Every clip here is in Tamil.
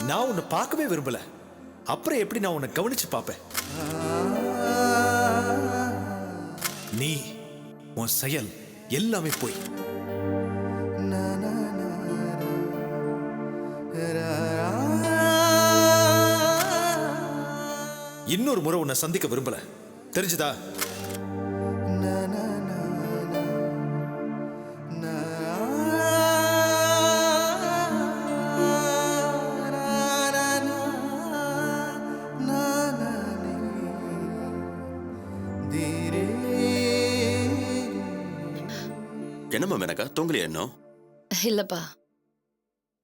நான் உன்னை பார்க்கவே விரும்பல, அப்புறம் எப்படி நான் உன்னை கவனிச்சு பார்ப்பேன்? நீ உன் செயல் எல்லாமே போய். இன்னொரு முறை உன்னை சந்திக்க விரும்பல, தெரிஞ்சுதா? என்னம்மா மேனகா, தூங்கலையா இன்னும்? இல்லப்பா,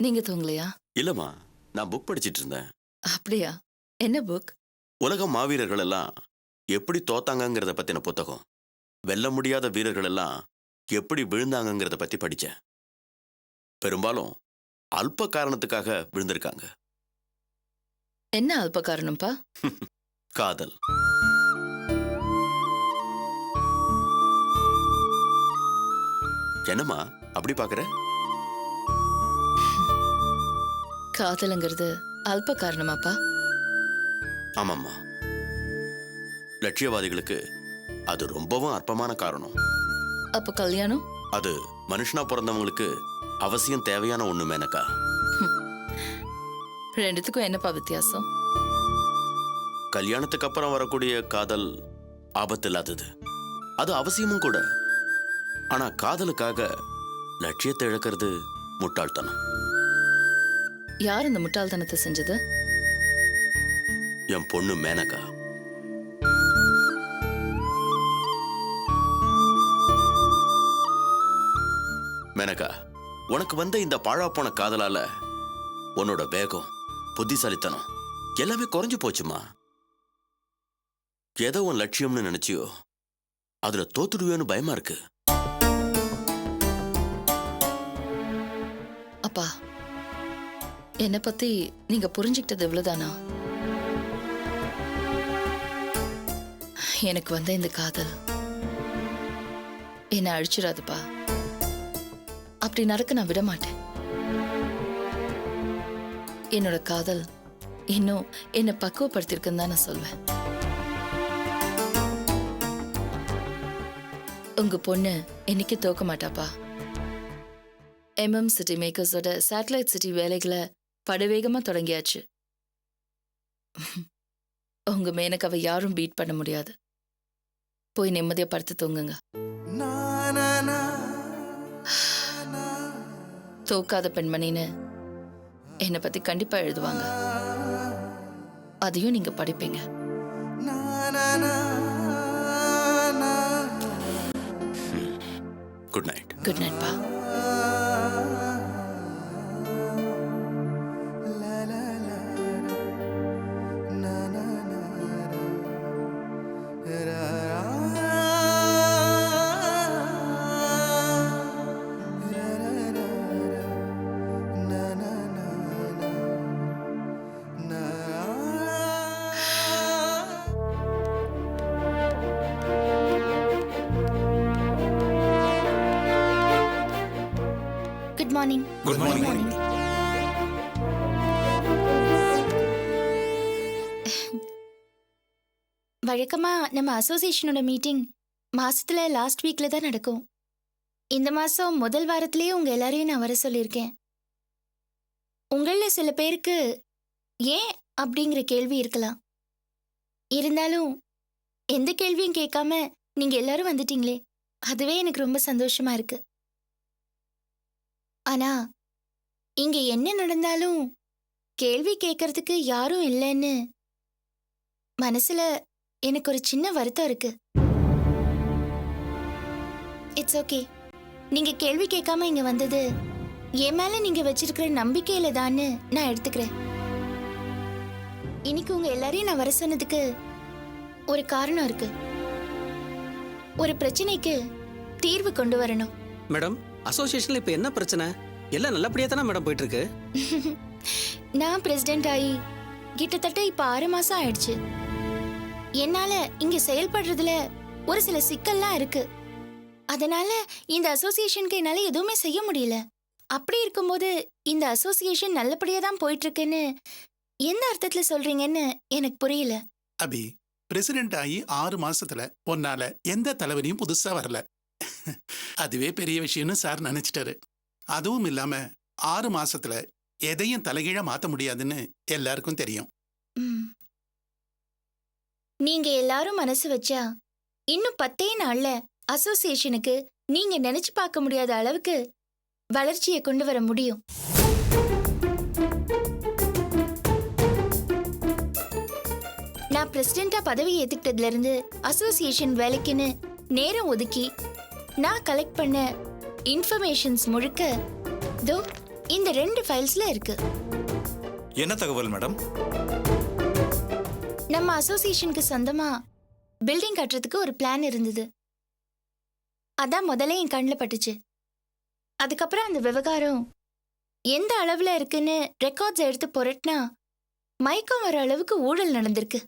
நீங்க தூங்கலையா? இல்லம்மா, நான் புக் படிச்சிட்டு இருந்தேன். அப்படியா? என்ன புக்? உலக மாவீரர்கள் எல்லாம் எப்படி தோத்தாங்கங்கிறத பத்தின புத்தகம். வெல்ல முடியாத வீரர்கள் எல்லாம் எப்படி விழுந்தாங்கங்கிறத பத்தி படிச்சேன். பெரும்பாலும் அல்ப காரணத்துக்காக விழுந்திருக்காங்க. என்ன அல்ப காரணம்ப்பா? காதல். என்னம்மா அப்படி பாக்குற? காதலுங்கிறது அல்ப காரணமாப்பா? ஆமாம்மா, லட்சியவாதிகளுக்கு அது ரொம்பவும் அற்பமான காரணம். அப்ப கல்யாணம்? அது மனுஷனா பிறந்தவங்களுக்கு அவசியம் தேவையான ஒண்ணு மேனகா. ரெண்டுத்துக்கும் என்னப்பா வித்தியாசம்? கல்யாணத்துக்கு அப்புறம் வரக்கூடிய காதல் ஆபத்து இல்லாதது, அது அவசியமும் கூட. ஆனா காதலுக்காக லட்சியத்தை இழக்கிறது முட்டாள்தனம். யார் இந்த முட்டாள்தனத்தை செஞ்சது? என் பொண்ணு மேனகா. மேனகா, உனக்கு வந்த இந்த பாழாப்போன காதலால உன்னோட வேகம், புத்திசாலித்தனம் எல்லாமே குறைஞ்சு போச்சுமா. ஏதோ உன் லட்சியம்னு நினைச்சியோ அதுல தோத்துடுவேன்னு பயமா இருக்கு. அப்பா, என்னை பத்தி நீங்க புரிஞ்சுக்கிட்டது இவ்வளவுதானா? எனக்கு வந்த இந்த காதல் என்ன அழிச்சிடாதுப்பா. அப்படி நடக்க நான் விட மாட்டேன். என்னோட காதல் இன்னும் என்னை பக்குவப்படுத்திருக்குன்னு தான் நான் சொல்வேன். உங்க பொண்ணு என்னைக்கு தோக்க மாட்டாப்பா. சிட்டி மேக்கர்ஸோட சேட்டலைட் சிட்டி வேலைகளை படுவேகமா தொடங்கியாச்சு. உங்க மேனகாவை யாரும் பீட் பண்ண முடியாது. போய் நிம்மதியா படுத்து தூங்குங்க. தோக்காத பெண்மணின்னு என்னை பத்தி கண்டிப்பா எழுதுவாங்க. அதையும் நீங்க படிப்பீங்க. Good night. குட் நைட் பா. Good morning. Good morning. வழக்கமா நம்ம அசோசியேஷனோட மீட்டிங் மாசத்துல லாஸ்ட் வீக்ல தான் நடக்கும். இந்த மாசம் முதல் வாரத்திலேயே உங்க எல்லாரையும் நான் வர சொல்லியிருக்கேன். உங்கள சில பேருக்கு ஏன் அப்படிங்கிற கேள்வி இருக்கலாம். இருந்தாலும் எந்த கேள்வியும் கேட்காம நீங்க எல்லாரும் வந்துட்டீங்களே, அதுவே எனக்கு ரொம்ப சந்தோஷமா இருக்கு. ஆனா இங்க என்ன நடந்தாலும் கேள்வி கேட்கறதுக்கு யாரும் இல்லைன்னு மனசுல எனக்கு ஒரு சின்ன வருத்தம் இருக்கு. It's okay. நீங்க கேள்வி கேட்காம இங்க வந்தது என் மேல நீங்க வச்சிருக்கிற நம்பிக்கையில தான்னு நான் எடுத்துக்கிறேன். இன்னைக்கு உங்க எல்லாரையும் நான் வர சொன்னதுக்கு ஒரு காரணம் இருக்கு. ஒரு பிரச்சனைக்கு தீர்வு கொண்டு வரணும். மேடம், அசோசியேஷன்ல இப்ப என்ன பிரச்சனை? எல்லாம் நல்லபடியா தானே மேடம் போயிட்டு இருக்கு. நான் பிரசிடென்ட் ஆகி கிட்டத்தட்ட இப்ப 6 மாசம் ஆயிடுச்சு. என்னால இங்க செயல்படுறதுல ஒரு சில சிக்கல்லாம் இருக்கு. அதனால இந்த அசோசியேஷனுக்கு என்னால எதுவுமே செய்ய முடியல. அப்படி இருக்கும்போது இந்த அசோசியேஷன் நல்லபடியா தான் போயிட்டு இருக்குன்னு எந்த அர்த்தத்துல சொல்றீங்கன்னு எனக்கு புரியல. அபி, பிரசிடென்ட் ஆகி 6 மாசத்துல உன்னால எந்த தலைவனையும் புதுசா வரல. அதுவே பெரிய விஷயம்னு சார் நினைச்சிட்டாரு. அதுவும் இல்லாம 6 மாசத்துல எதையும் தலைகீழா மாத்த முடியாதுன்னு எல்லாருக்கும் தெரியும். ம். நீங்க எல்லாரும் மனசு வச்சா இன்னும் 10 நாள்ல அசோசியேஷனுக்கு நீங்க நினைச்சு பார்க்க முடியாத அளவுக்கு வளர்ச்சியை கொண்டு வர முடியும். நான் பிரசிடென்டா பதவி ஏத்துக்கிட்டதுல இருந்து அசோசியேஷன் வேலைக்குன்னு நேரம் ஒதுக்கி நான் கலெக்ட் பண்ண இன்ஃபர்மேஷன்ஸ் முழுக்க தோ இந்த 2 ஃபைல்ஸ்ல இருக்கு. என்ன தகவல் மேடம்? நம்ம அசோசியேஷனுக்கு சொந்தமா பில்டிங் கட்டுறதுக்கு ஒரு பிளான் இருந்தது. அதான் முதல்ல என் கண்ணில் பட்டுச்சு. அதுக்கப்புறம் அந்த விவகாரம் எந்த அளவுல இருக்குன்னு ரெக்கார்ட்ஸ் எடுத்து புரட்டினா மயக்கம் வர அளவுக்கு ஊழல் நடந்திருக்கு.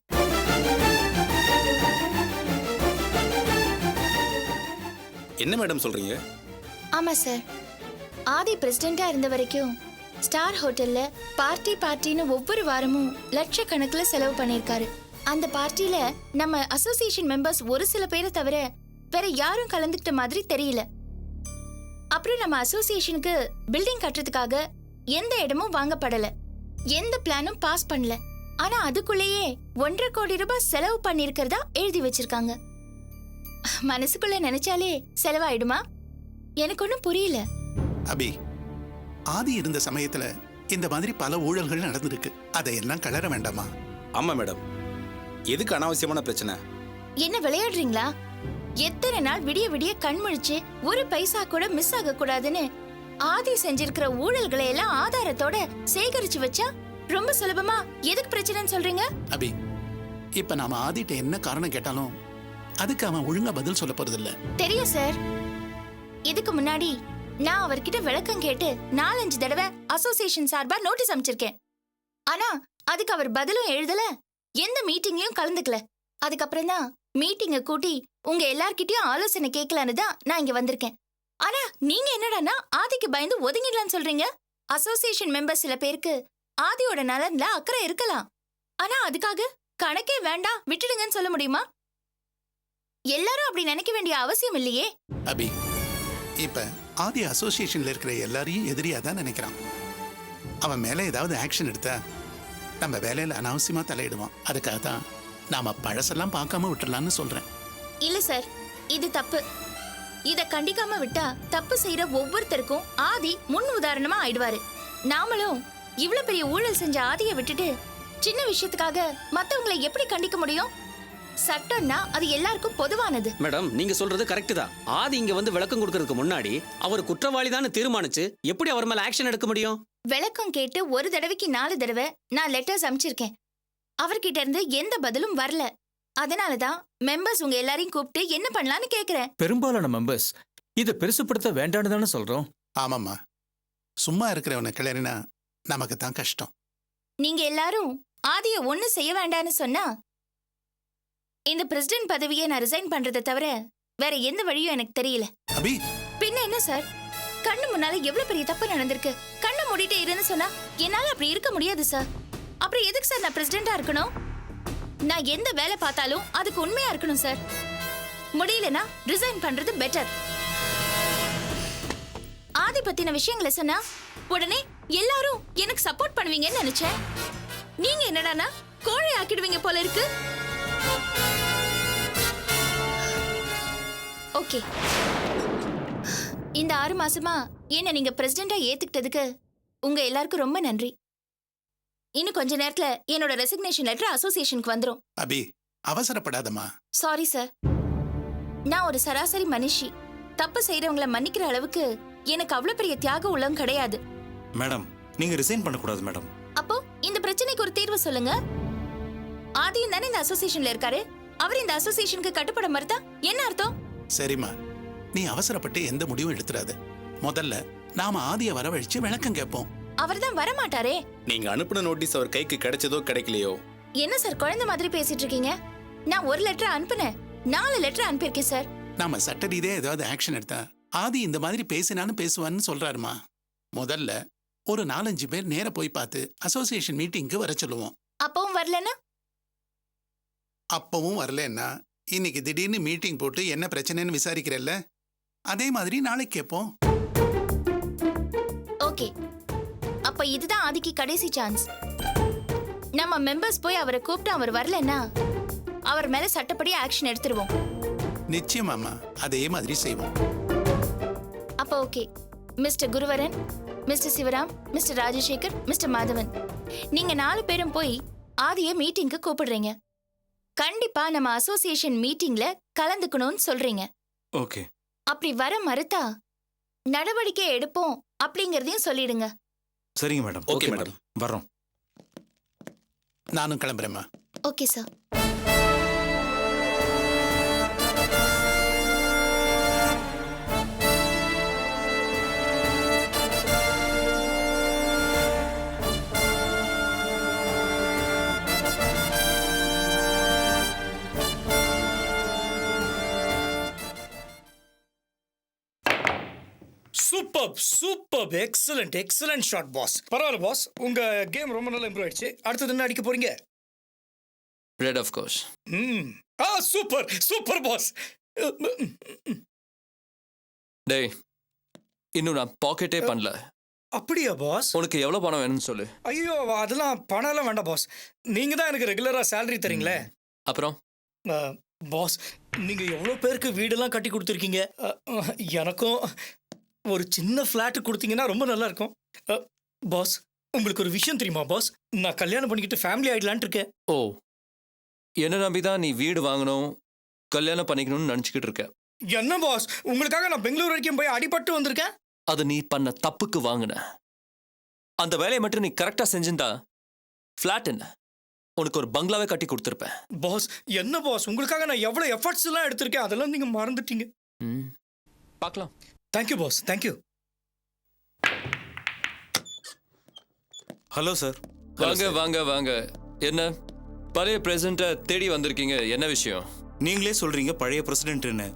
என்ன மேடம் சொல்றீங்க? ஆமா சார், ஆதி பிரசிடென்டா இருந்த வரைக்கும் ஸ்டார் ஹோட்டல்ல பார்ட்டின்னு ஒவ்வொரு வாரமும் லட்சக்கணக்குல செலவு பண்ணிருக்காரு. அந்த பார்ட்டில நம்ம அசோசியேஷன் மெம்பர்ஸ் ஒரு சில பேரை தவிர வேற யாரும் கலந்துக்கிட்ட மாதிரி தெரியல. அப்புறம் நம்ம அசோசியேஷனுக்கு பில்டிங் கட்டுறதுக்காக எந்த இடமும் வாங்கப்படல, எந்த பிளானும் பாஸ் பண்ணல. ஆனா அதுக்குள்ளேயே 1.5 கோடி ரூபாய் செலவு பண்ணிருக்கிறதா எழுதி வச்சிருக்காங்க. மனசுக்குள்ள நினைச்சாலே செலவாயிடுமா? எனக்கு ஒன்னும் புரியல. அபி, ஆதி இருந்த சமயத்துல இந்த மாதிரி பல ஊழல்கள் நடந்திருக்கு. அதையெல்லாம் கலர வேண்டாமா? ஆமா மேடம், எதுக்கு அனாவசியமான பிரச்சனை? என்ன விளையாடுறீங்களா? எத்தனை நாள் விடிய விடிய கண் முழிச்சு ஒரு பைசா கூட மிஸ் ஆக கூடாதுன்னு ஆதி செஞ்சிருக்கிற ஊழல்களை எல்லாம் ஆதாரத்தோட சேகரிச்சு வச்சா ரொம்ப சுலபமா எதுக்கு பிரச்சனைன்னு சொல்றீங்க? அபி, இப்ப நாம ஆதிட்ட என்ன காரணம் கேட்டாலும் அதுக்கு அவன் ஒழுங்கா பதில் சொல்ல போறதில்ல. தெரியும் சார். இதுக்கு முன்னாடி நான் அவர்கிட்ட விளக்கம் கேட்டு 4-5 தடவை அசோசியேஷன் சார்பா நோட்டீஸ் அனுப்பிச்சிருக்கேன். ஆனா அதுக்கு அவர் பதிலும் எழுதல, எந்த மீட்டிங்லயும் கலந்துக்கல. அதுக்கப்புறம் தான் மீட்டிங்க கூட்டி உங்க எல்லார்கிட்டயும் ஆலோசனை கேட்கலான்னு தான் நான் இங்க வந்திருக்கேன். ஆனா நீங்க என்னடான்னா ஆதிக்கு பயந்து ஒதுங்கிடலான்னு சொல்றீங்க. அசோசியேஷன் மெம்பர் சில பேருக்கு ஆதியோட நலன்ல அக்கறை இருக்கலாம். ஆனா அதுக்காக கணக்கே வேண்டாம் விட்டுடுங்கன்னு சொல்ல முடியுமா? எல்லாரும் அப்படி நினைக்க வேண்டிய அவசியம் இல்லையே. அபி, இப்ப ஆதி அசோசியேஷன்ல இருக்கிற எல்லாரையும் எதிரியா தான் நினைக்கிறான். அவன் மேல ஏதாவது ஆக்ஷன் எடுத்தா நம்ம வேலையில அனாவசியமா தலையிடுவான். அதுக்காக தான் நாம பழசெல்லாம் பார்க்காம விட்டுறலாம்னு சொல்றேன். இல்ல சார், இது தப்பு. இத கண்டிக்காம விட்டா தப்பு செய்யற ஒவ்வொருத்தருக்கும் ஆதி முன் உதாரணமா ஆயிடுவாரு. நாமளும் இவ்ளோ பெரிய ஊழல் செஞ்ச ஆதியை விட்டுட்டு சின்ன விஷயத்துக்காக மத்தவங்களை எப்படி கண்டிக்க முடியும்? சட்டம்னா அது எல்லாருக்கும் பொதுவானது. மேடம், நீங்க சொல்றது கரெக்ட் தான். ஆதி இங்க வந்து விளக்கம் கொடுக்கறதுக்கு முன்னாடி அவர் குற்றவாளி தான் தீர்மானிச்சு எப்படி அவர் மேல ஆக்ஷன் எடுக்க முடியும்? விளக்கம் கேட்டு ஒரு தடவைக்கு 4 தடவை நான் லெட்டர்ஸ் அனுப்பிச்சிருக்கேன். அவர்கிட்ட இருந்து எந்த பதிலும் வரல. அதனாலதான் மெம்பர்ஸ் உங்க எல்லாரையும் கூப்பிட்டு என்ன பண்ணலாம்னு கேக்குறேன். பெரும்பாலான மெம்பர்ஸ் இதை பெருசுப்படுத்த வேண்டான்னு தானே சொல்றோம். ஆமாம்மா, சும்மா இருக்கிறவனை கிளறினா நமக்கு தான் கஷ்டம். நீங்க எல்லாரும் ஆதிய ஒண்ணு செய்ய வேண்டான்னு சொன்னா இந்த பிரசிடென்ட் பதவியை நான் ரிசைன் பண்றதை தவிர வேற எந்த வழியும் எனக்கு தெரியல. அபி, பின்ன என்ன சார், கண்ணு முன்னால எவ்வளவு பெரிய தப்பு நடந்திருக்கு. கண்ணை மூடிட்டே இருன்னு சொன்னா என்னால அப்படி இருக்க முடியாது சார். அப்புறம் எதுக்கு சார் நான் பிரசிடென்டா இருக்கணும்? நான் எந்த வேலை பார்த்தாலும் அதுக்கு உண்மையா இருக்கணும் சார். முடியலனா ரிசைன் பண்றது பெட்டர். ஆதி பத்தின விஷயங்களை சொன்னா உடனே எல்லாரும் எனக்கு சப்போர்ட் பண்ணுவீங்கன்னு நினைச்சேன். நீங்க என்னடானா கோழை ஆக்கிடுவீங்க போல இருக்கு. ஓகே, இந்த 6 மாசமா என்ன நீங்க பிரசிடென்டா ஏத்துக்கிட்டதுக்கு உங்க எல்லாருக்கும் ரொம்ப நன்றி. இன்னும் கொஞ்ச நேரத்துல என்னோட ரெசிக்னேஷன் லெட்டர் அசோசியேஷனுக்கு வந்துரும். அபி, அவசரப்படாதம்மா. சாரி சார், நான் ஒரு சராசரி மனுஷி. தப்பு செய்யறவங்களை மன்னிக்கிற அளவுக்கு எனக்கு அவ்வளவு பெரிய தியாக உள்ளம் கிடையாது. மேடம், நீங்க ரிசைன் பண்ணக்கூடாது மேடம். அப்போ இந்த பிரச்சனைக்கு ஒரு தீர்வு சொல்லுங்க. ஆதியும் தானே இந்த அசோசியேஷன்ல இருக்காரு. அவர் இந்த அசோசியேஷனுக்கு கட்டுப்பட மறுத்தா என்ன அர்த்தம்? சரிம்மா, நீ அவசரப்பட்டு எந்த முடிவும் எடுத்துறாத. முதல்ல நாம ஆதியை வரவழைச்சு விளக்கம் கேட்போம். அவர் தான் வர மாட்டாரே. நீங்க அனுப்புன நோட்டீஸ் அவர் கைக்கு கிடைச்சதோ கிடைக்கலையோ, என்ன சார் குழந்தை மாதிரி பேசிட்டு இருக்கீங்க? நான் ஒரு லெட்டர் அனுப்புனேன், 4 லெட்டர் அனுப்பியிருக்கேன் சார். நாம சட்ட ரீதியா ஏதாவது ஆக்ஷன் எடுத்தா ஆதி இந்த மாதிரி பேசினாலும் பேசுவான்னு சொல்றாருமா. முதல்ல ஒரு 4-5 பேர் நேர போய் பார்த்து அசோசியேஷன் மீட்டிங்க்கு வர சொல்லுவோம். அப்பவும் வரலன்னா? அப்பவும் வரலன்னா இன்னைக்கு திடீர்னு மீட்டிங் போட்டு என்ன பிரச்சனைன்னு விசாரிக்கிறல்ல, அதே மாதிரி நாளைக்கு கேட்போம். ஓகே, அப்ப இதுதான் ஆதிக்கு கடைசி சான்ஸ். நம்ம மெம்பர்ஸ் போய் அவரை கூப்பிட்டு அவர் வரலன்னா அவர் மேல சட்டப்படி ஆக்ஷன் எடுத்துருவோம். நிச்சயமாமா, அதே மாதிரி செய்வோம். அப்ப okay, mister Guruvaran, mister Sivaram, mister Rajasekar, mister Madhavan, நீங்க 4 பேரும் போய் ஆதிய மீட்டிங்க்கு கூப்பிடுறீங்க. கண்டிப்பா நம்ம அசோசியேஷன் மீட்டிங்ல கலந்துக்கணும்னு சொல்றீங்க. ஓகே. அப்படி வர மறுத்தா நடவடிக்கை எடுப்போம் அப்படிங்கறதையும் சொல்லிடுங்க. சரிங்க மேடம். Okay madam. வர்றோம். நானும் கிளம்புறேம்மா. Okay sir. Super excellent shot boss. பரவாயில்ல பாஸ், உங்க கேம் ரொம்ப நல்லா இம்ப்ரூவ் ஆயிடுச்சு. அடுத்தது என்ன அடிக்க போறீங்க? Red of course. Super boss. டேய், இன்னும் நான் பாக்கெட்டே பண்ணல. அப்படியா பாஸ்? உனக்கு எவ்வளவு பணம் வேணும்னு சொல்லு. ஐயோ, அதெல்லாம் பணம் எல்லாம் வேண்டாம் பாஸ். நீங்க தான் எனக்கு ரெகுலரா சேலரி தரீங்களே. அப்புறம் பாஸ், நீங்க எவ்வளவு பேருக்கு வீடெல்லாம் கட்டி கொடுத்துருக்கீங்க. எனக்கும் ஒரு சின்ன ஃபிளாட் கொடுத்தீங்கன்னா ரொம்ப நல்லா இருக்கும். பாஸ், உங்களுக்கு ஒரு விஷயம் தெரியுமா பாஸ்? நான் கல்யாணம் பண்ணிக்கிட்டு ஃபேமிலி ஆயிடலான்ட்டு இருக்கேன். ஓ, என்ன நம்பிதான் நீ வீடு வாங்கணும், கல்யாணம் பண்ணிக்கணும்னு நினைச்சுக்கிட்டு இருக்க? என்ன பாஸ், உங்களுக்காக நான் பெங்களூர் வரைக்கும் போய் அடிபட்டு வந்திருக்கேன். அது நீ பண்ண தப்புக்கு வாங்கின. அந்த வேலையை மட்டும் நீ கரெக்டா செஞ்சிருந்தா ஃபிளாட் என்ன, உனக்கு ஒரு பங்களாவே கட்டி கொடுத்துருப்பேன். பாஸ், என்ன பாஸ், உங்களுக்காக நான் எவ்வளவு எஃபர்ட்ஸ் எல்லாம் எடுத்திருக்கேன், அதெல்லாம் நீங்க மறந்துட்டீங்க. பார்க்கலாம். Thank you boss, thank you. Hello sir. வாங்க வாங்க வாங்க. என்ன பழைய பிரசிடென்ட்டை தேடி வந்திருக்கீங்க, என்ன விஷயம்? நீங்களே சொல்றீங்க பழைய பிரசிடென்ட்னு.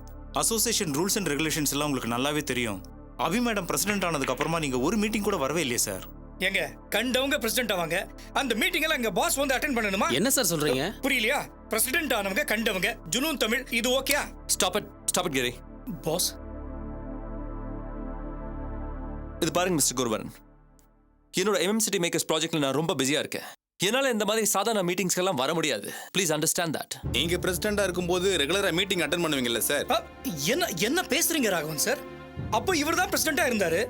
அசோசியேஷன் ரூல்ஸ் அண்ட் ரெகுலேஷன்ஸ் எல்லாம் உங்களுக்கு நல்லாவே தெரியும். அபி மேடம் பிரசிடென்ட் ஆனதுக்கு அப்புறமா நீங்க ஒரு மீட்டிங் கூட வரவே இல்லையே சார். எங்க கண்டவங்க பிரசிடென்ட் ஆவாங்க, அந்த மீட்டிங் எல்லாம் எங்க பாஸ் வந்து அட்டெண்ட் பண்ணணுமா? என்ன சார் சொல்றீங்க? புரியலையா? பிரசிடென்ட் ஆனவங்க கண்டவங்க. ஜுனூன் தமிழ், இது ஓகேயா? Stop it Giri. பாஸ், இது பாருங்க மிஸ்டர் குருவரன், என்னோட எம்எம்சிட்டி மேக்கர்ஸ் ப்ராஜெக்ட்ல நான் ரொம்ப பிஸியா இருக்கேன். என்னால இந்த மாதிரி சாதாரண மீட்டிங்ஸ்க்கெல்லாம் வர முடியாது. Please understand that. நீங்க பிரசிடென்டா இருக்கும்போது ரெகுலரா மீட்டிங் அட்டெண்ட் பண்ணுவீங்கல்ல சார்? என்ன பேசுறீங்க ராகவன் சார்? அப்போ இவர் தான் பிரசிடென்ட்டா இருந்தாரு,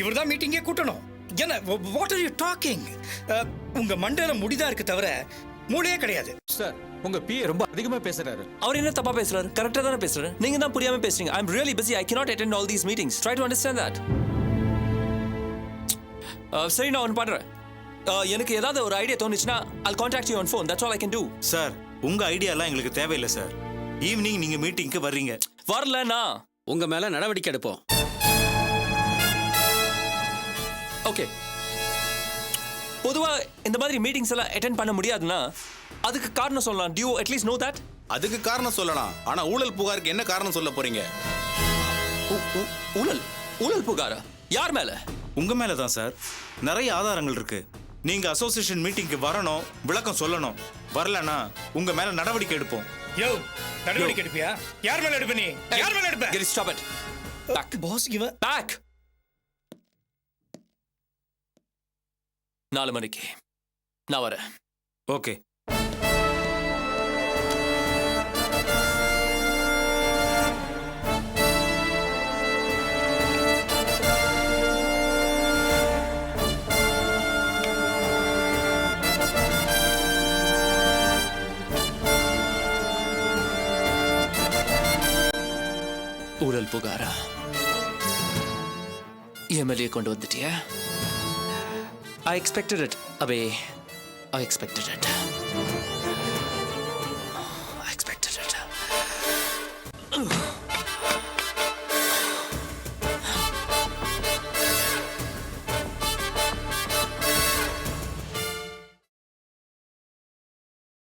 இவர் தான் மீட்டிங்கே கூட்டணும். என்ன வாட் ஆர் யூ டாக்கிங்? உங்க மண்டையில முடிதா இருக்கு தவிர மூளையே கிடையாது. சார், உங்க பிஏ ரொம்ப அதிகமா பேசுறாரு. அவர் என்ன தப்பா பேசுறாரு? கரெக்டா தானே பேசுறாரு. நீங்க தான் புரியாம பேசுறீங்க. I am really busy, I cannot attend all these meetings. Try to understand that. சரி, நான் ஒன்று பண்றேன். எனக்கு ஏதாவது ஒரு ஐடியா தோணுச்சுன்னா I'll contact you on phone. That's all I can do. Sir, உங்க ஐடியாலாம் எங்களுக்கு தேவையில்லை சார். ஈவினிங் நீங்க மீட்டிங்க்கு வர்றீங்க. வரலனா உங்க மேல நடவடிக்கை எடுப்போம். ஓகே. பொதுவா இந்த மாதிரி மீட்டிங்ஸ் எல்லாம் அட்டெண்ட் பண்ண முடியாதுன்னா அதுக்கு காரணம் சொல்லலாம். Do you at least know that? அதுக்கு காரணம் சொல்லலாம். ஆனா ஊழல் புகாருக்கு என்ன காரணம் சொல்ல போறீங்க? ஊழல் புகாரா? யார் மேல? உங்க மேல தான் சார். நிறைய ஆதாரங்கள் இருக்கு. நீங்க அசோசியேஷன் மீட்டிங்க்கு வரணும், விளக்கம் சொல்லணும். வரலனா உங்க மேல நடவடிக்கை எடுப்போம். யோ, நடவடிக்கை எடுப்பியா? யார் மேல எடுப்ப? நீ யார் மேல எடுப்ப? Get it, stop it. Back. Boss, இவன் Back. 4 மணிக்கு நான் வரேன். ஓகே. ஊழல் புகாரா? எம்எல்ஏ கொண்டு வந்துட்டியா? I expected it, Abhi. I expected it.